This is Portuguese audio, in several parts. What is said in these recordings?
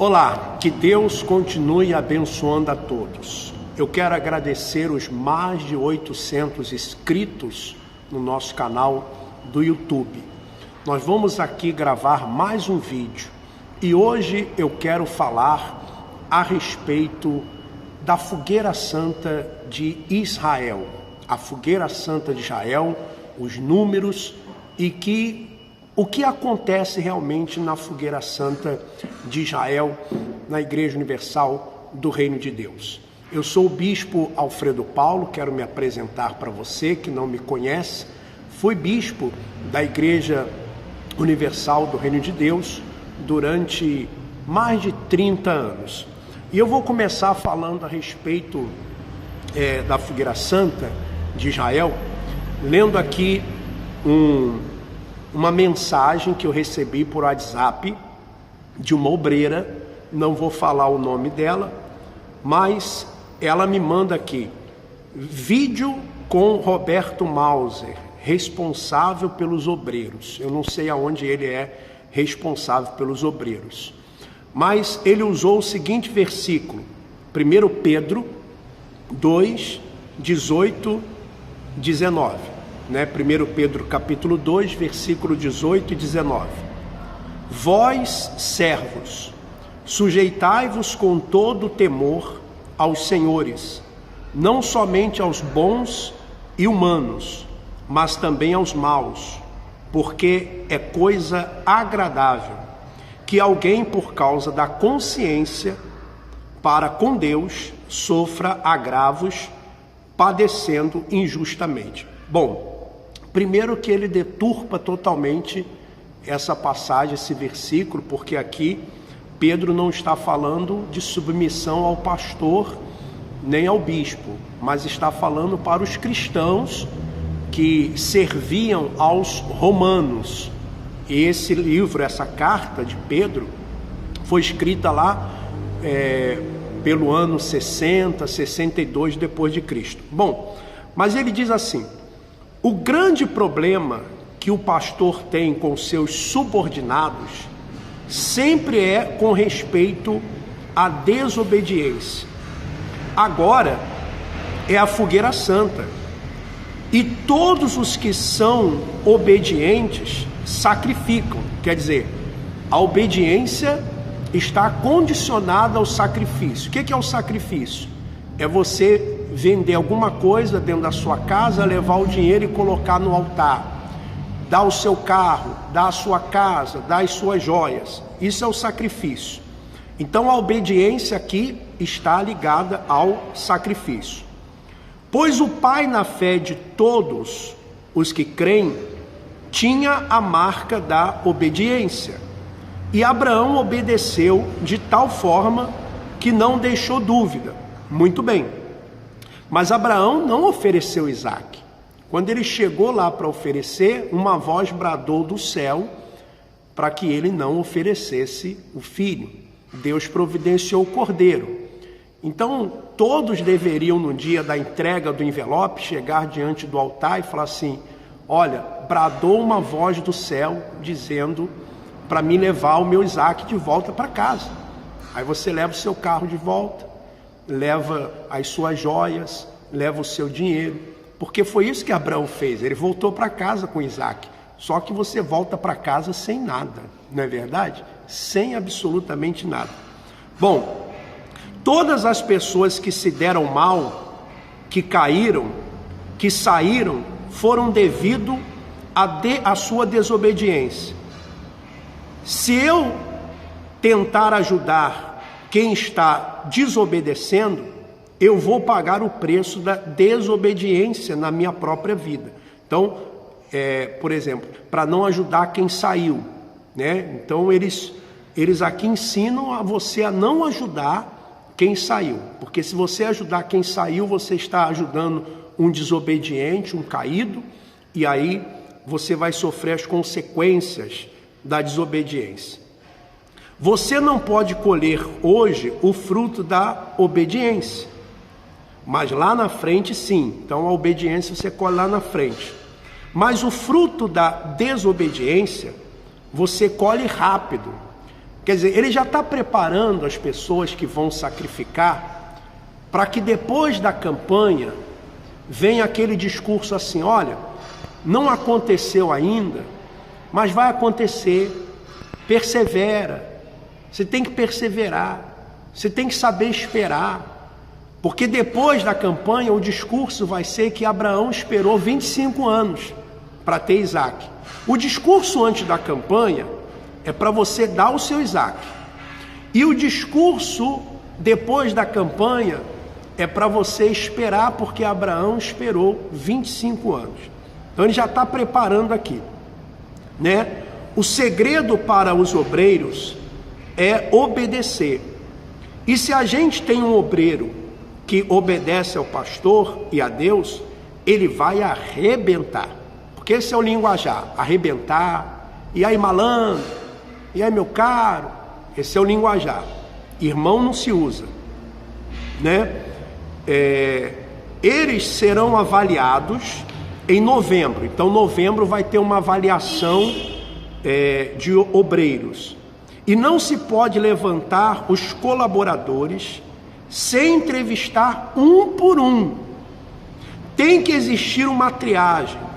Olá, que Deus continue abençoando a todos. Eu quero agradecer os mais de 800 inscritos no nosso canal do YouTube. Nós vamos aqui gravar mais um vídeo e hoje eu quero falar a respeito da Fogueira Santa de Israel. A Fogueira Santa de Israel, os números e o que acontece realmente na Fogueira Santa de Israel, na Igreja Universal do Reino de Deus. Eu sou o Bispo Alfredo Paulo, quero me apresentar para você que não me conhece. Fui bispo da Igreja Universal do Reino de Deus durante mais de 30 anos. E eu vou começar falando a respeito da Fogueira Santa de Israel, lendo aqui uma mensagem que eu recebi por WhatsApp de uma obreira. Não vou falar o nome dela, mas ela me manda aqui: vídeo com Roberto Mauser, responsável pelos obreiros. Eu não sei aonde ele é responsável pelos obreiros, mas ele usou o seguinte versículo, 1 Pedro 2, 18, 19, né? 1 Pedro capítulo 2, versículo 18 e 19. Vós, servos, sujeitai-vos com todo temor aos senhores, não somente aos bons e humanos, mas também aos maus, porque é coisa agradável que alguém, por causa da consciência para com Deus, sofra agravos, padecendo injustamente. Bom, primeiro que ele deturpa totalmente essa passagem, esse versículo, porque aqui Pedro não está falando de submissão ao pastor nem ao bispo, mas está falando para os cristãos que serviam aos romanos. E esse livro, essa carta de Pedro, foi escrita lá pelo ano 60, 62 depois de Cristo. Bom, mas ele diz assim: o grande problema que o pastor tem com seus subordinados sempre é com respeito à desobediência. Agora é a Fogueira Santa, e todos os que são obedientes sacrificam. Quer dizer, a obediência está condicionada ao sacrifício. O que é o sacrifício? É você vender alguma coisa dentro da sua casa, levar o dinheiro e colocar no altar, dar o seu carro, dar a sua casa, dar as suas joias. Isso é o sacrifício. Então a obediência aqui está ligada ao sacrifício. Pois o pai, na fé de todos os que creem, tinha a marca da obediência, e Abraão obedeceu de tal forma que não deixou dúvida. Muito bem, mas Abraão não ofereceu Isaque. Quando ele chegou lá para oferecer, uma voz bradou do céu para que ele não oferecesse o filho. Deus providenciou o cordeiro. Então todos deveriam, no dia da entrega do envelope, chegar diante do altar e falar assim: olha, bradou uma voz do céu dizendo para me levar o meu Isaque de volta para casa. Aí você leva o seu carro de volta, leva as suas joias, leva o seu dinheiro, porque foi isso que Abraão fez. Ele voltou para casa com Isaque. Só que você volta para casa sem nada, não é verdade? Sem absolutamente nada. Bom, todas as pessoas que se deram mal, que caíram, que saíram, foram devido à sua desobediência. Se eu tentar ajudar quem está desobedecendo, eu vou pagar o preço da desobediência na minha própria vida. Então, por exemplo, para não ajudar quem saiu, né? Então eles aqui ensinam a você a não ajudar quem saiu, porque se você ajudar quem saiu, você está ajudando um desobediente, um caído, e aí você vai sofrer as consequências da desobediência. Você não pode colher hoje o fruto da obediência, mas lá na frente sim. Então a obediência você colhe lá na frente, mas o fruto da desobediência você colhe rápido. Quer dizer, ele já está preparando as pessoas que vão sacrificar para que depois da campanha venha aquele discurso assim: olha, não aconteceu ainda, mas vai acontecer, persevera, você tem que perseverar, você tem que saber esperar, porque depois da campanha o discurso vai ser que Abraão esperou 25 anos para ter Isaac. O discurso antes da campanha é para você dar o seu Isaac, e o discurso depois da campanha é para você esperar, porque Abraão esperou 25 anos. Então ele já está preparando aqui, né? O segredo para os obreiros é obedecer. E se a gente tem um obreiro que obedece ao pastor e a Deus, ele vai arrebentar. Porque esse é o linguajar, arrebentar. E aí, malandro? E aí, meu caro? Esse é o linguajar. Irmão não se usa, né? Eles serão avaliados em novembro. Então novembro vai ter uma avaliação de obreiros, e não se pode levantar os colaboradores sem entrevistar um por um. Tem que existir uma triagem.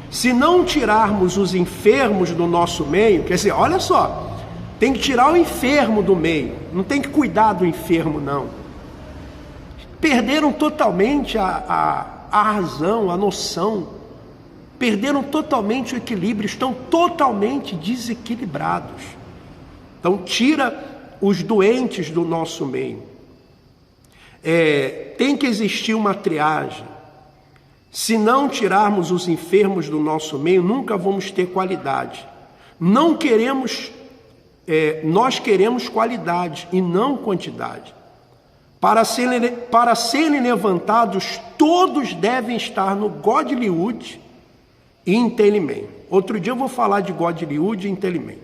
Se não tirarmos os enfermos do nosso meio, quer dizer, olha só, tem que tirar o enfermo do meio, não tem que cuidar do enfermo, não. Perderam totalmente a razão, a noção, perderam totalmente o equilíbrio, estão totalmente desequilibrados. Então tira os doentes do nosso meio. Tem que existir uma triagem. Se não tirarmos os enfermos do nosso meio, nunca vamos ter qualidade. Nós queremos qualidade e não quantidade. Para serem levantados, todos devem estar no Godlywood e em Telemem. Outro dia eu vou falar de Godlywood e em Telemem.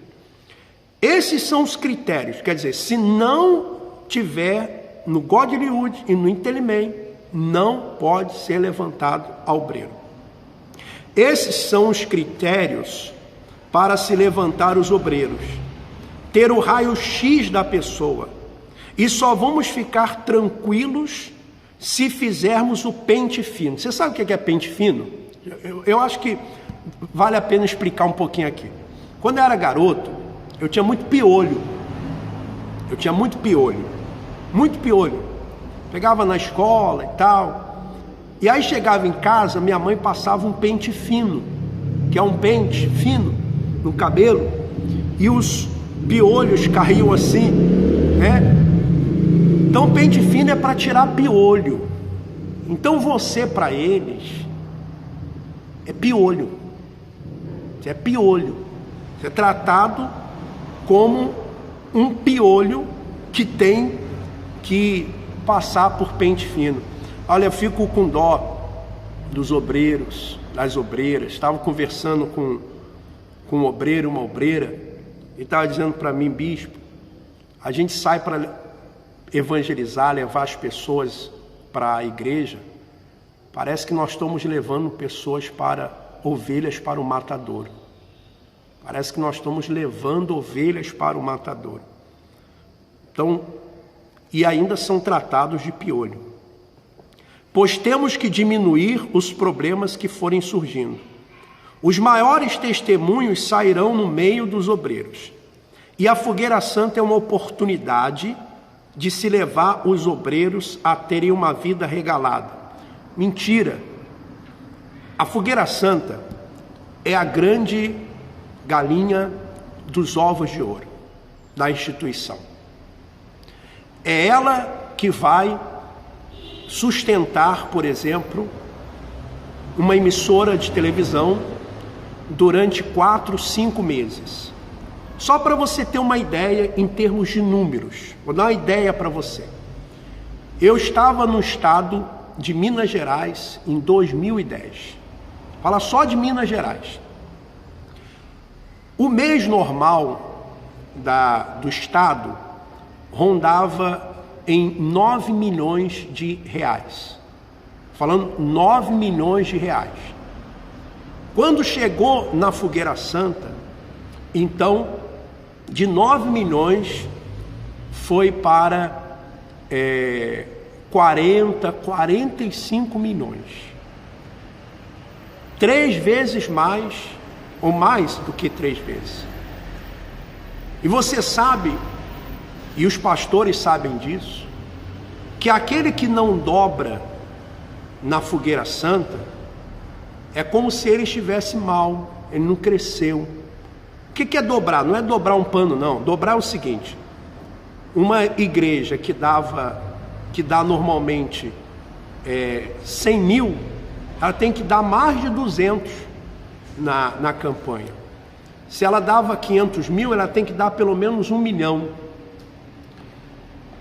Esses são os critérios. Quer dizer, se não tiver no Godlywood e no Telemem, não pode ser levantado obreiro. Esses são os critérios para se levantar os obreiros. Ter o raio-x da pessoa. E só vamos ficar tranquilos se fizermos o pente fino. Você sabe o que é pente fino? Eu acho que vale a pena explicar um pouquinho aqui. Quando eu era garoto, eu tinha muito piolho. Muito piolho. Pegava na escola e tal. E aí chegava em casa, minha mãe passava um pente fino, que é um pente fino no cabelo, e os piolhos caíam assim, né? Então pente fino é para tirar piolho. Então você, para eles, é piolho. Você é piolho. Você é tratado como um piolho que tem que passar por pente fino. Olha, eu fico com dó dos obreiros, das obreiras. Estava conversando com um obreiro, uma obreira, e estava dizendo para mim: bispo, a gente sai para evangelizar, levar as pessoas para a igreja, parece que nós estamos levando pessoas ovelhas para o matadouro. Parece que nós estamos levando ovelhas para o matadouro. Então, e ainda são tratados de piolho. Pois temos que diminuir os problemas que forem surgindo. Os maiores testemunhos sairão no meio dos obreiros. E a Fogueira Santa é uma oportunidade de se levar os obreiros a terem uma vida regalada. Mentira! A Fogueira Santa é a grande galinha dos ovos de ouro da instituição. É ela que vai sustentar, por exemplo, uma emissora de televisão durante 4, 5 meses. Só para você ter uma ideia em termos de números. Vou dar uma ideia para você. Eu estava no estado de Minas Gerais em 2010. Fala só de Minas Gerais. O mês normal do estado rondava em 9 milhões de reais. Falando 9 milhões de reais. Quando chegou na Fogueira Santa, então de 9 milhões foi para 45 milhões. 3 vezes mais, ou mais do que 3 vezes. E você sabe, e os pastores sabem disso, que aquele que não dobra na fogueira santa é como se ele estivesse mal, ele não cresceu. O que é dobrar? Não é dobrar um pano, não. Dobrar é o seguinte: uma igreja que dá normalmente 100 mil, ela tem que dar mais de 200 na campanha. Se ela dava 500 mil, ela tem que dar pelo menos 1 milhão.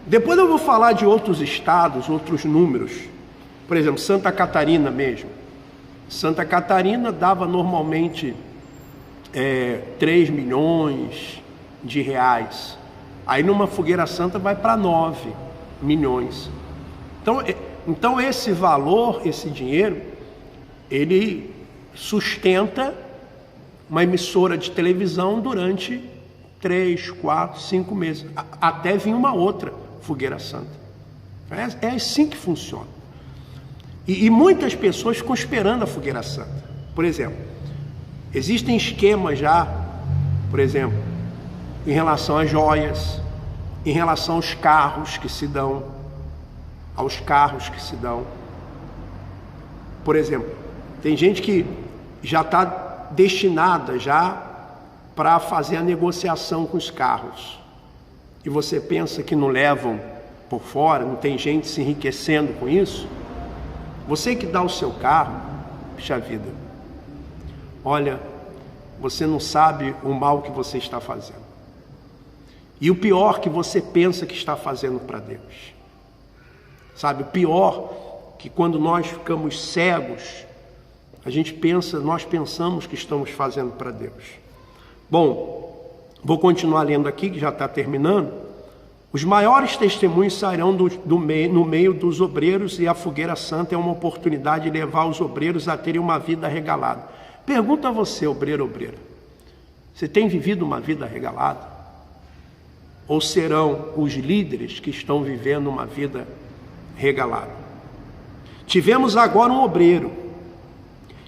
Depois eu vou falar de outros estados, outros números. Por exemplo, Santa Catarina mesmo. Santa Catarina dava normalmente 3 milhões de reais. Aí numa fogueira santa vai para 9 milhões. Então esse valor, esse dinheiro, ele sustenta uma emissora de televisão durante 3, 4, 5 meses, até vir uma outra fogueira santa. É assim que funciona. E muitas pessoas ficam esperando a fogueira santa. Por exemplo, existem esquemas já, por exemplo, em relação às joias, em relação aos carros que se dão, Por exemplo, tem gente que já está destinada já para fazer a negociação com os carros. E você pensa que não levam por fora, não tem gente se enriquecendo com isso? Você que dá o seu carro, puxa vida, olha, você não sabe o mal que você está fazendo. E o pior que você pensa que está fazendo para Deus. Sabe, o pior que quando nós ficamos cegos, nós pensamos que estamos fazendo para Deus. Bom, vou continuar lendo aqui, que já está terminando. Os maiores testemunhos sairão no meio dos obreiros, e a fogueira santa é uma oportunidade de levar os obreiros a terem uma vida regalada. Pergunta a você, obreiro, obreira, você tem vivido uma vida regalada? Ou serão os líderes que estão vivendo uma vida regalada? Tivemos agora um obreiro,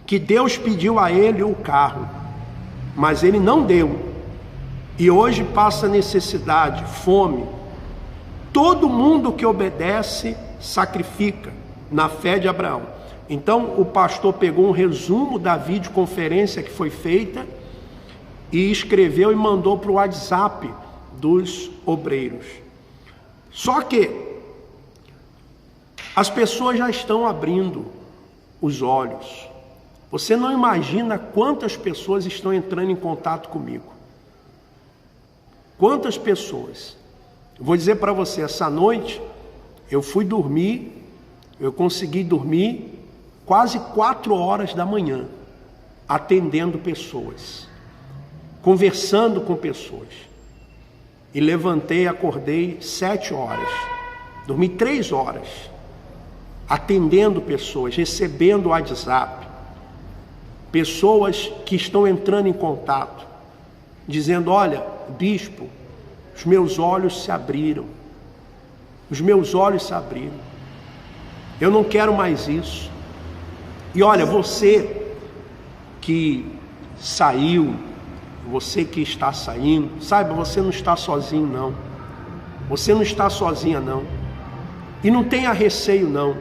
que Deus pediu a ele o carro, mas ele não deu, e hoje passa necessidade, fome. Todo mundo que obedece sacrifica, na fé de Abraão. Então o pastor pegou um resumo da videoconferência que foi feita e escreveu e mandou para o WhatsApp dos obreiros. Só que as pessoas já estão abrindo os olhos. Você não imagina quantas pessoas estão entrando em contato comigo. Quantas pessoas. Eu vou dizer para você, essa noite eu fui dormir, eu consegui dormir quase 4 horas da manhã, atendendo pessoas, conversando com pessoas. E levantei, acordei 7 horas, dormi 3 horas, atendendo pessoas, recebendo WhatsApp, pessoas que estão entrando em contato, dizendo: olha, bispo, os meus olhos se abriram, eu não quero mais isso. E olha, você que saiu, você que está saindo, saiba, você não está sozinho não, você não está sozinha não, e não tenha receio não.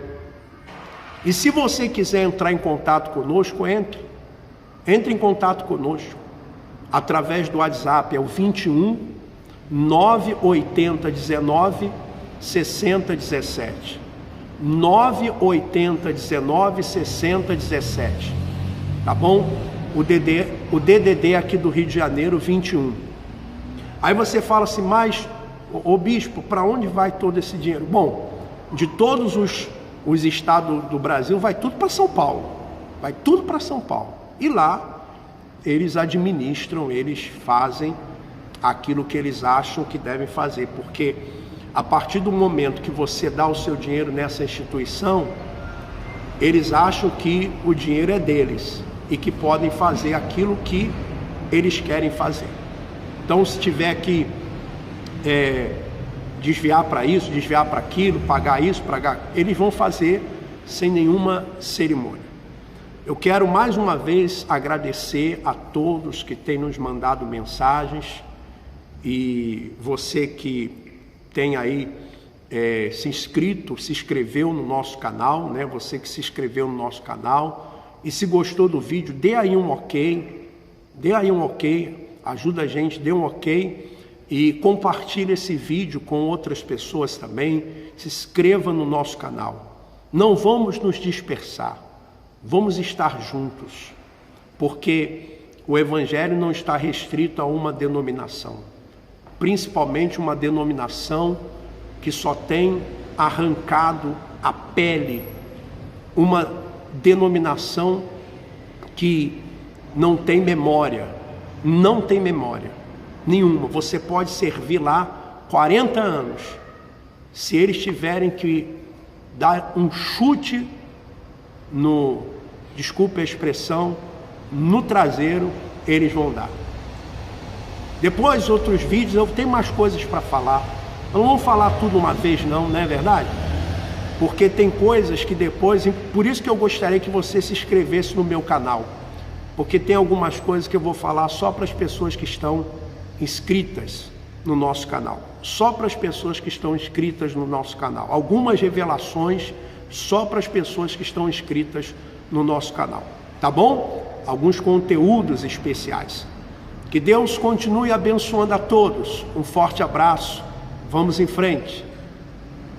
E se você quiser entrar em contato conosco, entre em contato conosco, através do WhatsApp, é o 21 980 19 60 17, 980 19 60 17, tá bom? O DDD aqui do Rio de Janeiro, 21. Aí você fala assim: mas, ô bispo, para onde vai todo esse dinheiro? Bom, de todos os estados do Brasil, vai tudo para São Paulo, e lá eles administram, eles fazem aquilo que eles acham que devem fazer, porque a partir do momento que você dá o seu dinheiro nessa instituição, eles acham que o dinheiro é deles e que podem fazer aquilo que eles querem fazer. Então, se tiver que desviar para isso, desviar para aquilo, pagar isso, pagar, eles vão fazer sem nenhuma cerimônia. Eu quero mais uma vez agradecer a todos que têm nos mandado mensagens, e você que tem aí se inscreveu no nosso canal, né? Você que se inscreveu no nosso canal, e se gostou do vídeo, dê aí um ok, ajuda a gente, dê um ok, e compartilhe esse vídeo com outras pessoas também, se inscreva no nosso canal. Não vamos nos dispersar, vamos estar juntos, porque o Evangelho não está restrito a uma denominação, principalmente uma denominação que só tem arrancado a pele, uma denominação que não tem memória nenhuma. Você pode servir lá 40 anos, se eles tiverem que dar um chute desculpe a expressão, no traseiro, eles vão dar. Depois, outros vídeos, eu tenho mais coisas para falar. Eu não vou falar tudo uma vez não é verdade? Porque tem coisas que depois, por isso que eu gostaria que você se inscrevesse no meu canal, porque tem algumas coisas que eu vou falar só para as pessoas que estão inscritas no nosso canal, só para as pessoas que estão inscritas no nosso canal, algumas revelações só para as pessoas que estão inscritas no nosso canal, tá bom? Alguns conteúdos especiais. Que Deus continue abençoando a todos. Um forte abraço. Vamos em frente.